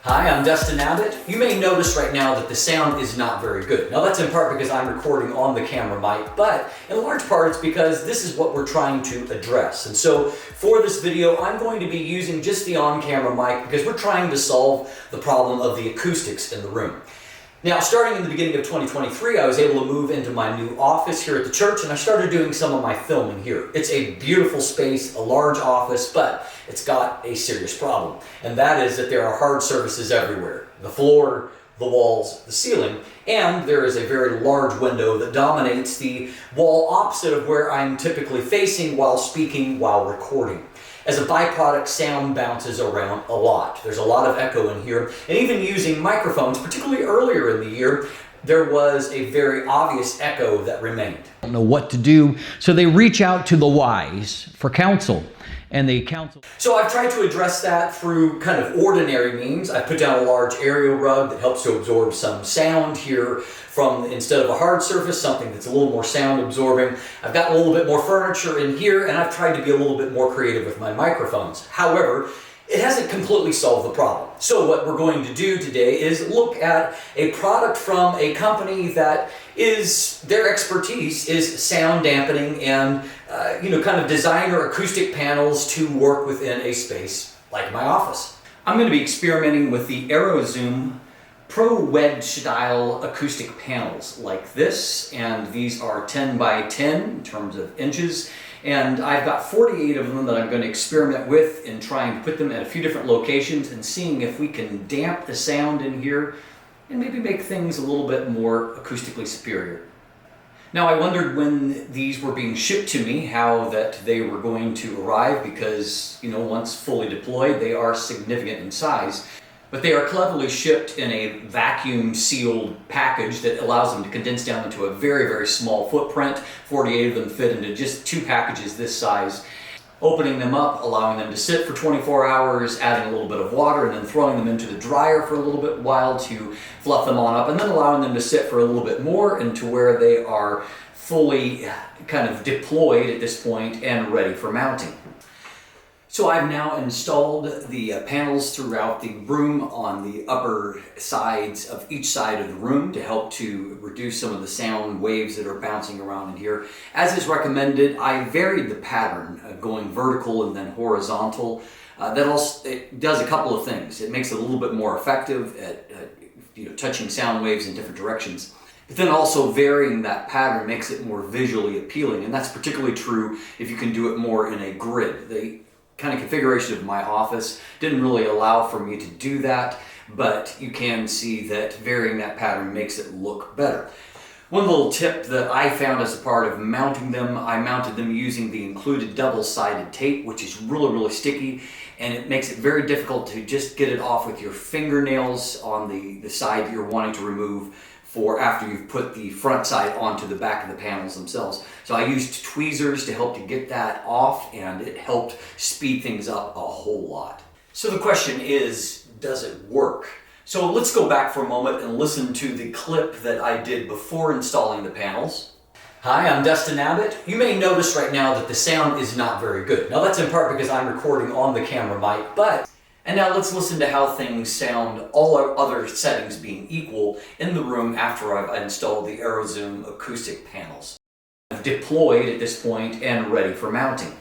Hi, I'm Dustin Abbott. You may notice right now that the sound is not very good. Now that's in part because I'm recording on the camera mic, but in large part it's because this is what we're trying to address. And so for this video, I'm going to be using just the on-camera mic because we're trying to solve the problem of the acoustics in the room. Now, starting in the beginning of 2023, I was able to move into my new office here at the church, and I started doing some of my filming here. It's a beautiful space, a large office, but it's got a serious problem, and that is that there are hard surfaces everywhere. The floor, the walls, the ceiling, and there is a very large window that dominates the wall opposite of where I'm typically facing while speaking, while recording. As a byproduct, sound bounces around a lot. There's a lot of echo in here, and even using microphones, particularly earlier in the year, there was a very obvious echo that remained. Don't know what to do, so they reach out to the wise for counsel. And the counsel. So I've tried to address that through kind of ordinary means. I put down a large aerial rug that helps to absorb some sound here from, instead of a hard surface, something that's a little more sound absorbing. I've got a little bit more furniture in here, and I've tried to be a little bit more creative with my microphones. However, it hasn't completely solved the problem. So what we're going to do today is look at a product from a company that is, their expertise is sound dampening and kind of designer acoustic panels to work within a space like my office. I'm going to be experimenting with the Arrowzoom Pro Wedge style acoustic panels like this, and these are 10 by 10 in terms of inches. And I've got 48 of them that I'm going to experiment with and trying to put them at a few different locations and seeing if we can damp the sound in here and maybe make things a little bit more acoustically superior. Now, I wondered when these were being shipped to me how that they were going to arrive because, once fully deployed, they are significant in size. But they are cleverly shipped in a vacuum sealed package that allows them to condense down into a very, very small footprint. 48 of them fit into just 2 packages this size. Opening them up, allowing them to sit for 24 hours, adding a little bit of water, and then throwing them into the dryer for a little bit while to fluff them on up, and then allowing them to sit for a little bit more into where they are fully kind of deployed at this point and ready for mounting. So I've now installed the panels throughout the room on the upper sides of each side of the room to help to reduce some of the sound waves that are bouncing around in here. As is recommended, I varied the pattern going vertical and then horizontal. It does a couple of things. It makes it a little bit more effective at touching sound waves in different directions. But then also varying that pattern makes it more visually appealing, and that's particularly true if you can do it more in a grid. The kind of configuration of my office didn't really allow for me to do that, but you can see that varying that pattern makes it look better. One little tip that I found as a part of mounting them, I mounted them using the included double-sided tape, which is really, really sticky, and it makes it very difficult to just get it off with your fingernails on the side that you're wanting to remove for after you've put the front side onto the back of the panels themselves. So I used tweezers to help to get that off, and it helped speed things up a whole lot. So the question is, does it work? So let's go back for a moment and listen to the clip that I did before installing the panels. Hi, I'm Dustin Abbott. You may notice right now that the sound is not very good. Now that's in part because I'm recording on the camera mic, and now let's listen to how things sound, all our other settings being equal, in the room after I've installed the Arrowzoom acoustic panels. I've deployed at this point and ready for mounting.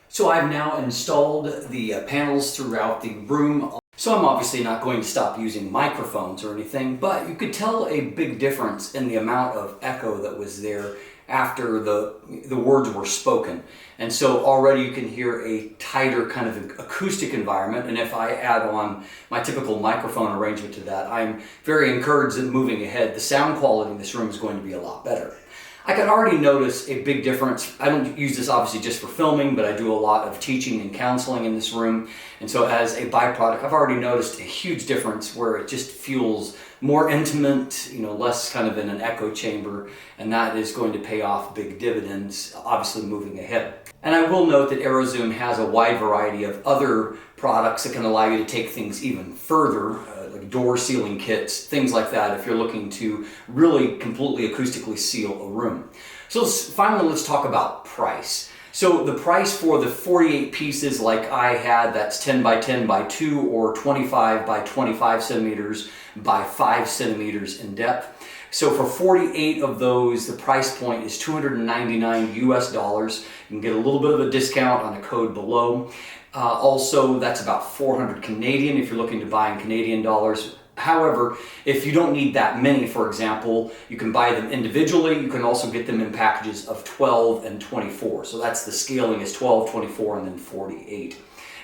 So I've now installed the panels throughout the room. So I'm obviously not going to stop using microphones or anything, but you could tell a big difference in the amount of echo that was there after the words were spoken. And so already you can hear a tighter kind of acoustic environment, and if I add on my typical microphone arrangement to that, I'm very encouraged that moving ahead, the sound quality in this room is going to be a lot better. I can already notice a big difference. I don't use this obviously just for filming, but I do a lot of teaching and counseling in this room. And so as a byproduct, I've already noticed a huge difference where it just feels more intimate, less kind of in an echo chamber, and that is going to pay off big dividends, obviously moving ahead. And I will note that Arrowzoom has a wide variety of other products that can allow you to take things even further, like door sealing kits, things like that, if you're looking to really completely acoustically seal a room. So finally, let's talk about price. So the price for the 48 pieces like I had, that's 10 by 10 by 2 or 25 by 25 centimeters by 5 centimeters in depth. So for 48 of those, the price point is $299 US. You can get a little bit of a discount on a code below. Also, that's about 400 Canadian if you're looking to buy in Canadian dollars. However, if you don't need that many, for example, you can buy them individually. You can also get them in packages of 12 and 24. So that's the scaling is 12, 24, and then 48.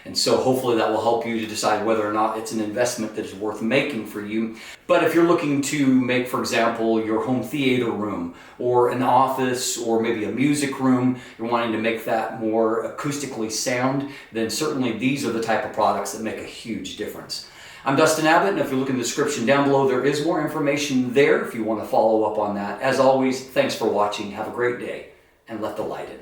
And so hopefully that will help you to decide whether or not it's an investment that is worth making for you. But if you're looking to make, for example, your home theater room or an office or maybe a music room, you're wanting to make that more acoustically sound, then certainly these are the type of products that make a huge difference. I'm Dustin Abbott, and if you look in the description down below, there is more information there if you want to follow up on that. As always, thanks for watching. Have a great day, and let the light in.